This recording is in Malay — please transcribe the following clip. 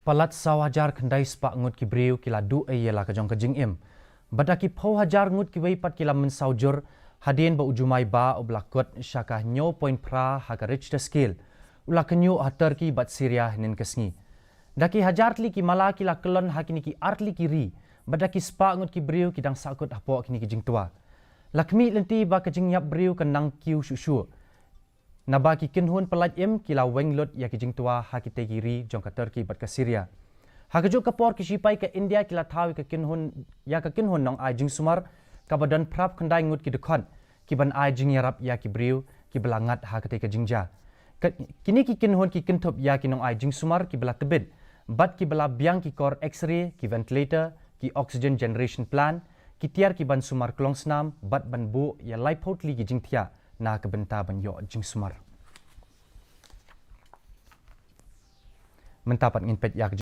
Palat sawajar kendai sepak ngut ki briu kila du ialah kajong kajing im. Badaki pau hajar ngut ki weipat kila mensaujur hadien ba ujumai ba oblakot syakah nyo point pra haka rich the skill. Ula kenyu hatar ki bat Syria nin kesngi. Daki hajar li ki mala kila kelon hakini ki artli kiri. Badaki sepak ngut ki briu kidang sakut hapo kini kijing tua. Lakmi lenti ba kajing yap briu kenang kiu shushu. Nabaki kinhun pelat im kila wenglot ya kijing tua hakite kiri jong ka Turki bat ka Syria. Hakajuk kapor ki sipai ke India kila tawi ke kinhun ya ke kinhun nong ai jing sumar ka badan prap kendai ngut ki dekon ki ban ai jing yarap ya ki briu ki belangat hakite ke jingja. Kini ki kinhun ki kintop ya ki nong ai jing sumar ki bela tebit bat ki bela biang ki kor x-ray ki ventilator ki oxygen generation plan ki tiar ki ban sumar klong snam bat ban bu ya laipot li ki jing tia na kebenta ban yo jing sumar. Mentapat nginpet ya